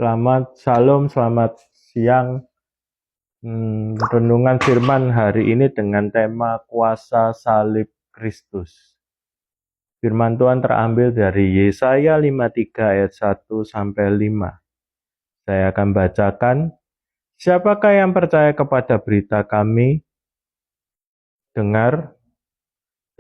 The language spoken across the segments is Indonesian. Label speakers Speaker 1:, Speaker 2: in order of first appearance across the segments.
Speaker 1: Selamat Shalom, selamat siang. Renungan firman hari ini dengan tema kuasa salib Kristus. Firman Tuhan terambil dari Yesaya 53 ayat 1 sampai 5. Saya akan bacakan. Siapakah yang percaya kepada berita kami? Dengar.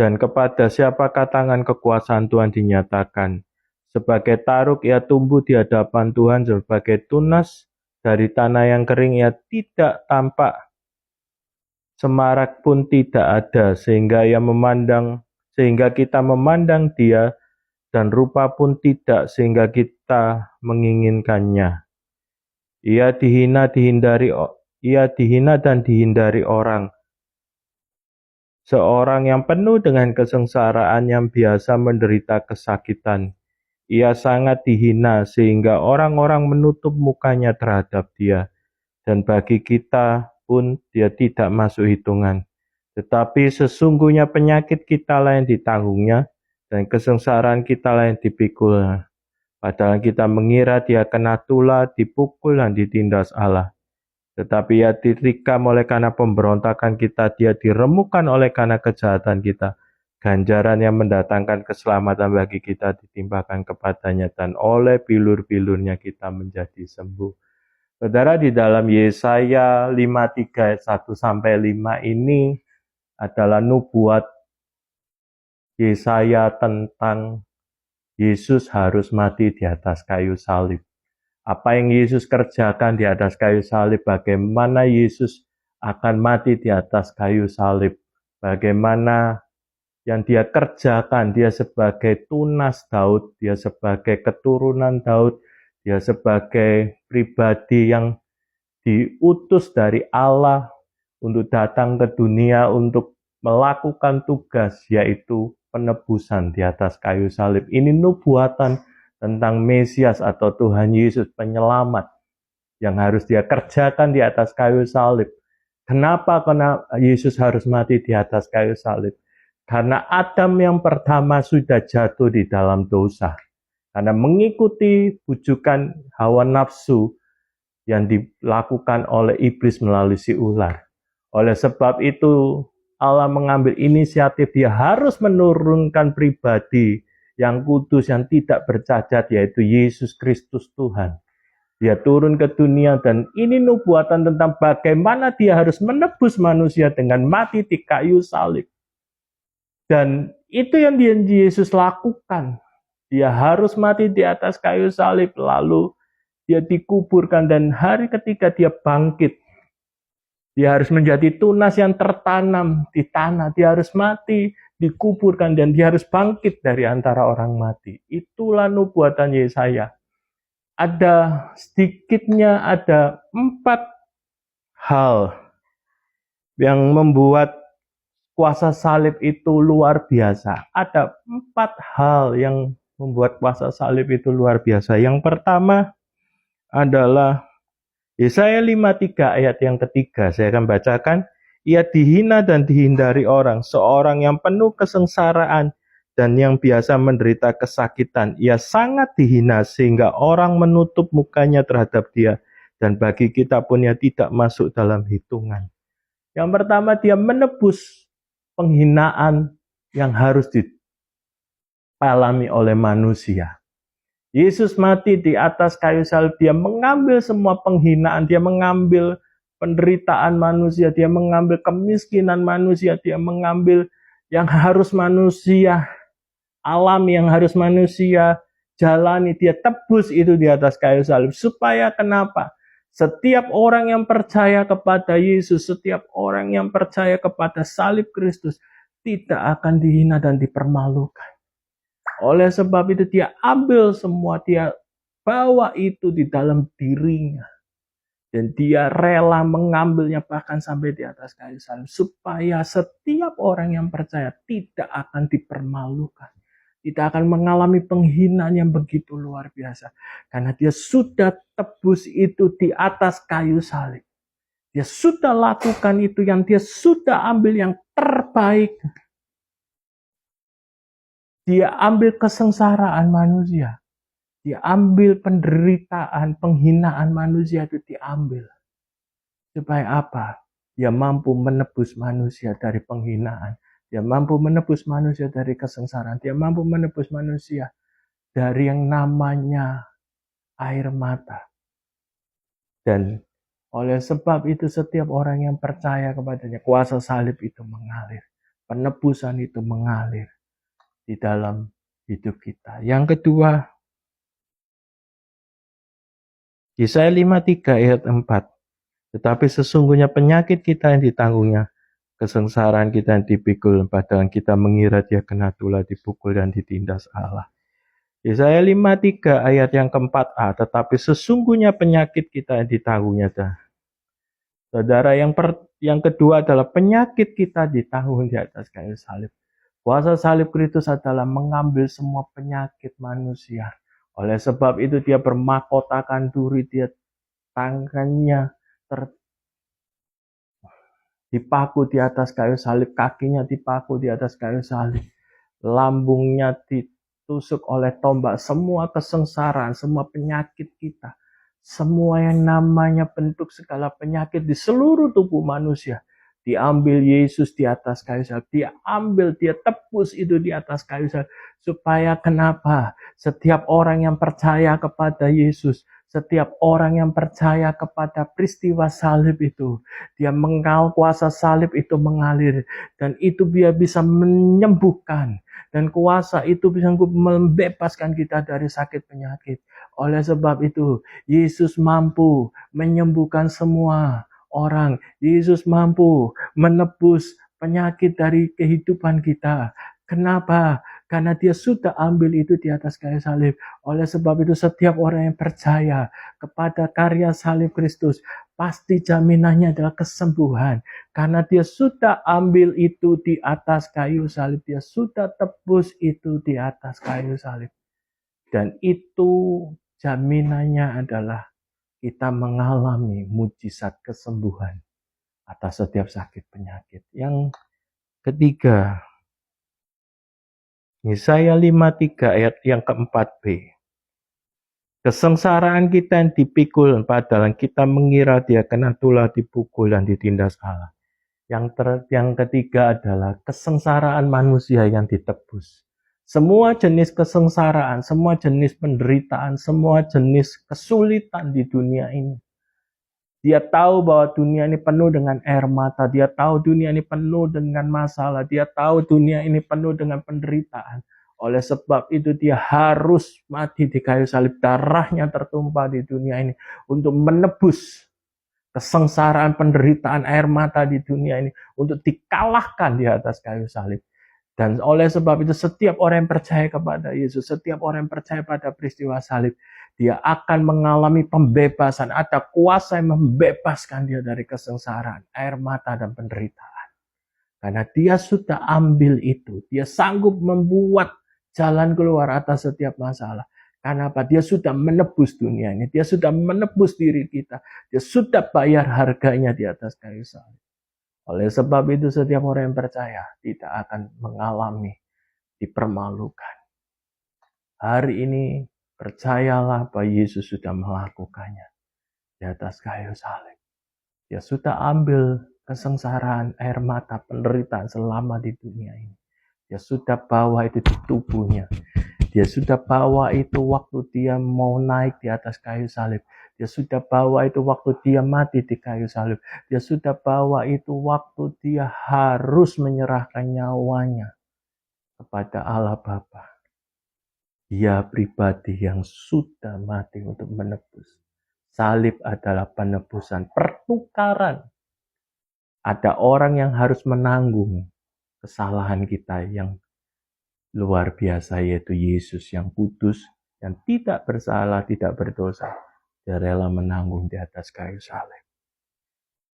Speaker 1: Dan kepada siapakah tangan kekuasaan Tuhan dinyatakan? Sebagai taruk ia tumbuh di hadapan Tuhan, sebagai tunas dari tanah yang kering ia tidak tampak. Semarak pun tidak ada, sehingga kita memandang dia, dan rupa pun tidak, sehingga kita menginginkannya. Ia dihina dan dihindari orang. Seorang yang penuh dengan kesengsaraan, yang biasa menderita kesakitan. Ia sangat dihina sehingga orang-orang menutup mukanya terhadap dia. Dan bagi kita pun dia tidak masuk hitungan. Tetapi sesungguhnya penyakit kita lah yang ditanggungnya, dan kesengsaraan kita lah yang dipikulnya. Padahal kita mengira dia kena tulah, dipukul dan ditindas Allah. Tetapi ia ditikam oleh karena pemberontakan kita, dia diremukkan oleh karena kejahatan kita. Ganjaran yang mendatangkan keselamatan bagi kita ditimpakan kepadanya, dan oleh bilur-bilurnya kita menjadi sembuh. Saudara, di dalam Yesaya 53 ayat 1 sampai 5 ini adalah nubuat Yesaya tentang Yesus harus mati di atas kayu salib. Apa yang Yesus kerjakan di atas kayu salib, bagaimana Yesus akan mati di atas kayu salib, bagaimana yang dia kerjakan, dia sebagai tunas Daud, dia sebagai keturunan Daud, dia sebagai pribadi yang diutus dari Allah untuk datang ke dunia untuk melakukan tugas, yaitu penebusan di atas kayu salib. Ini nubuatan tentang Mesias atau Tuhan Yesus penyelamat yang harus dia kerjakan di atas kayu salib. Kenapa Yesus harus mati di atas kayu salib? Karena Adam yang pertama sudah jatuh di dalam dosa. Karena mengikuti bujukan hawa nafsu yang dilakukan oleh iblis melalui si ular. Oleh sebab itu, Allah mengambil inisiatif, dia harus menurunkan pribadi yang kudus, yang tidak bercacat, yaitu Yesus Kristus Tuhan. Dia turun ke dunia, dan ini nubuatan tentang bagaimana dia harus menebus manusia dengan mati di kayu salib. Dan itu yang Yesus lakukan. Dia harus mati di atas kayu salib, lalu dia dikuburkan, dan hari ketiga dia bangkit. Dia harus menjadi tunas yang tertanam di tanah. Dia harus mati, dikuburkan, dan dia harus bangkit dari antara orang mati. Itulah nubuatan Yesaya. Sedikitnya ada 4 hal yang membuat kuasa salib itu luar biasa. Ada 4 hal yang membuat kuasa salib itu luar biasa. Yang pertama adalah Yesaya 53 ayat yang ketiga. Saya akan bacakan. Ia dihina dan dihindari orang, seorang yang penuh kesengsaraan dan yang biasa menderita kesakitan. Ia sangat dihina sehingga orang menutup mukanya terhadap dia. Dan bagi kita pun ia tidak masuk dalam hitungan. Yang pertama, dia menebus penghinaan yang harus dialami oleh manusia. Yesus mati di atas kayu salib, dia mengambil semua penghinaan, dia mengambil penderitaan manusia, dia mengambil kemiskinan manusia, dia mengambil yang harus manusia alami, yang harus manusia jalani, dia tebus itu di atas kayu salib. Supaya kenapa? Setiap orang yang percaya kepada Yesus, setiap orang yang percaya kepada salib Kristus, tidak akan dihina dan dipermalukan. Oleh sebab itu dia ambil semua, dia bawa itu di dalam dirinya. Dan dia rela mengambilnya bahkan sampai di atas kayu salib. Supaya setiap orang yang percaya tidak akan dipermalukan. Tidak akan mengalami penghinaan yang begitu luar biasa. Karena dia sudah tebus itu di atas kayu salib. Dia sudah lakukan itu, yang dia sudah ambil yang terbaik. Dia ambil kesengsaraan manusia. Dia ambil penderitaan, penghinaan manusia itu diambil. Supaya apa? Dia mampu menebus manusia dari penghinaan. Dia mampu menebus manusia dari kesengsaraan. Dia mampu menebus manusia dari yang namanya air mata. Dan oleh sebab itu setiap orang yang percaya kepadanya, kuasa salib itu mengalir. Penebusan itu mengalir di dalam hidup kita. Yang kedua, Yesaya 53 ayat 4. Tetapi sesungguhnya penyakit kita yang ditanggungnya, kesengsaraan kita yang dipikul, padahal kita mengira dia kena tulah, dipukul dan ditindas Allah. Yesaya 53 ayat yang keempat A. Tetapi sesungguhnya penyakit kita yang ditanggungnya. Saudara, yang kedua adalah penyakit kita ditanggung di atas kayu salib. Kuasa salib Kristus adalah mengambil semua penyakit manusia. Oleh sebab itu dia bermahkotakan duri, dia tangannya dipaku di atas kayu salib, kakinya dipaku di atas kayu salib, lambungnya ditusuk oleh tombak, semua kesengsaraan, semua penyakit kita, semua yang namanya bentuk segala penyakit di seluruh tubuh manusia, diambil Yesus di atas kayu salib. Dia ambil, dia tebus itu di atas kayu salib. Supaya kenapa? Setiap orang yang percaya kepada Yesus, setiap orang yang percaya kepada peristiwa salib itu, dia mengal kuasa salib itu mengalir. Dan itu dia bisa menyembuhkan. Dan kuasa itu bisa membebaskan kita dari sakit penyakit. Oleh sebab itu, Yesus mampu menyembuhkan semua orang. Yesus mampu menebus penyakit dari kehidupan kita. Kenapa? Karena dia sudah ambil itu di atas kayu salib. Oleh sebab itu setiap orang yang percaya kepada karya salib Kristus, pasti jaminannya adalah kesembuhan. Karena dia sudah ambil itu di atas kayu salib. Dia sudah tebus itu di atas kayu salib. Dan itu jaminannya adalah kita mengalami mujizat kesembuhan atas setiap sakit penyakit. Yang ketiga, Yesaya 53 ayat yang keempat B. Kesengsaraan kita yang dipikul, padahal kita mengira dia kena tulah, dipukul dan ditindas Allah. Yang ketiga adalah kesengsaraan manusia yang ditebus. Semua jenis kesengsaraan, semua jenis penderitaan, semua jenis kesulitan di dunia ini. Dia tahu bahwa dunia ini penuh dengan air mata. Dia tahu dunia ini penuh dengan masalah. Dia tahu dunia ini penuh dengan penderitaan. Oleh sebab itu dia harus mati di kayu salib. Darahnya tertumpah di dunia ini untuk menebus kesengsaraan, penderitaan, air mata di dunia ini. Untuk dikalahkan di atas kayu salib. Dan oleh sebab itu setiap orang yang percaya kepada Yesus, setiap orang yang percaya pada peristiwa salib, dia akan mengalami pembebasan. Ada kuasa yang membebaskan dia dari kesengsaraan, air mata dan penderitaan. Karena dia sudah ambil itu, dia sanggup membuat jalan keluar atas setiap masalah. Karena apa? Dia sudah menebus dunia ini, dia sudah menebus diri kita, dia sudah bayar harganya di atas kayu salib. Oleh sebab itu setiap orang yang percaya tidak akan mengalami dipermalukan. Hari ini percayalah bahwa Yesus sudah melakukannya di atas kayu salib. Dia sudah ambil kesengsaraan, air mata, penderitaan selama di dunia ini. Dia sudah bawa itu di tubuhnya. Dia sudah bawa itu waktu dia mau naik di atas kayu salib. Dia sudah bawa itu waktu dia mati di kayu salib. Dia sudah bawa itu waktu dia harus menyerahkan nyawanya kepada Allah Bapa. Dia pribadi yang sudah mati untuk menebus. Salib adalah penebusan, pertukaran. Ada orang yang harus menanggung kesalahan kita yang luar biasa, yaitu Yesus yang kudus, yang tidak bersalah, tidak berdosa. Dia rela menanggung di atas kayu salib.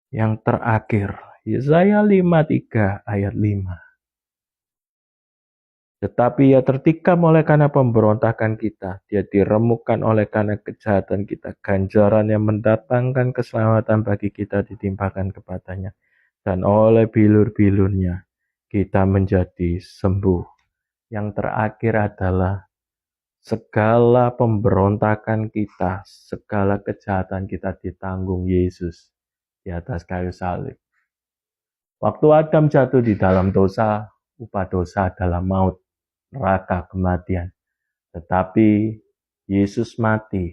Speaker 1: Yang terakhir, Yesaya 53 ayat 5. Tetapi ia tertikam oleh karena pemberontakan kita. Dia diremukkan oleh karena kejahatan kita. Ganjaran yang mendatangkan keselamatan bagi kita ditimpakan kepadanya. Dan oleh bilur-bilurnya kita menjadi sembuh. Yang terakhir adalah Segala pemberontakan kita, segala kejahatan kita ditanggung Yesus di atas kayu salib. Waktu Adam jatuh di dalam dosa, upah dosa adalah maut, neraka, kematian. Tetapi Yesus mati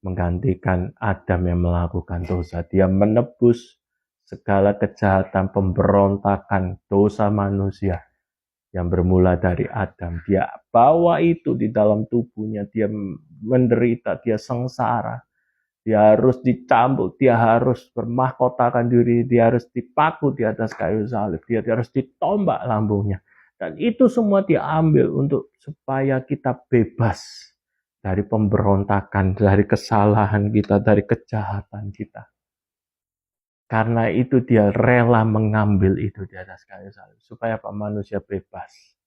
Speaker 1: menggantikan Adam yang melakukan dosa. Dia menebus segala kejahatan, pemberontakan, dosa manusia yang bermula dari Adam. Dia bawa itu di dalam tubuhnya. Dia menderita, dia sengsara. Dia harus dicambuk, dia harus bermahkotakan diri, dia harus dipaku di atas kayu salib, dia harus ditombak lambungnya. Dan itu semua diambil untuk supaya kita bebas dari pemberontakan, dari kesalahan kita, dari kejahatan kita. Karena itu dia rela mengambil itu di atas kayu salib. Supaya manusia bebas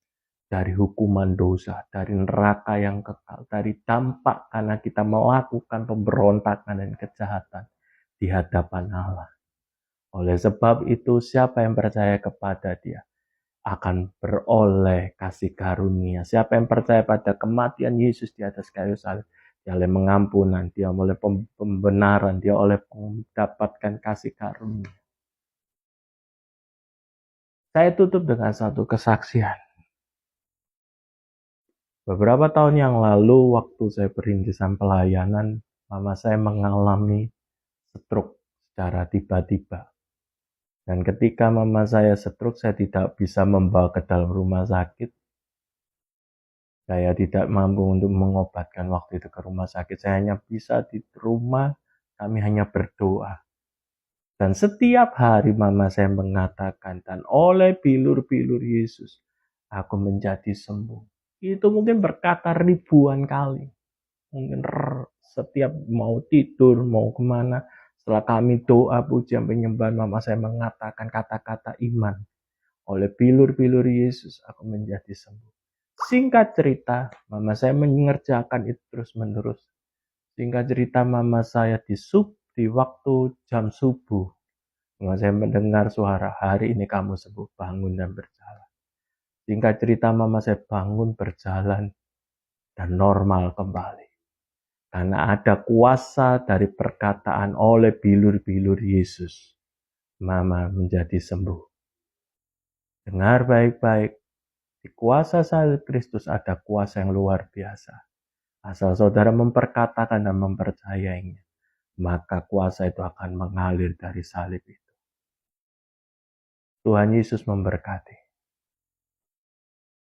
Speaker 1: dari hukuman dosa, dari neraka yang kekal, dari dampak karena kita melakukan pemberontakan dan kejahatan di hadapan Allah. Oleh sebab itu, siapa yang percaya kepada Dia akan beroleh kasih karunia. Siapa yang percaya pada kematian Yesus di atas kayu salib, dia oleh pengampunan, dia oleh pembenaran, dia oleh mendapatkan kasih karunia. Saya tutup dengan satu kesaksian. Beberapa tahun yang lalu, waktu saya berintisan pelayanan, mama saya mengalami stroke secara tiba-tiba. Dan ketika mama saya stroke, saya tidak bisa membawa ke dalam rumah sakit. Saya tidak mampu untuk mengobatkan waktu itu ke rumah sakit. Saya hanya bisa di rumah, kami hanya berdoa. Dan setiap hari mama saya mengatakan, dan oleh bilur-bilur Yesus, aku menjadi sembuh. Itu mungkin berkata ribuan kali. Mungkin setiap mau tidur, mau kemana, setelah kami doa, pujian, penyembahan, mama saya mengatakan kata-kata iman. Oleh bilur-bilur Yesus, aku menjadi sembuh. Singkat cerita, mama saya mengerjakan itu terus-menerus. Singkat cerita, mama saya di waktu jam subuh. Mama saya mendengar suara, hari ini kamu sembuh, bangun dan berjalan. Singkat cerita, mama saya bangun, berjalan, dan normal kembali. Karena ada kuasa dari perkataan oleh bilur-bilur Yesus. Mama menjadi sembuh. Dengar baik-baik. Di kuasa salib Kristus ada kuasa yang luar biasa. Asal saudara memperkatakan dan mempercayainya, maka kuasa itu akan mengalir dari salib itu. Tuhan Yesus memberkati.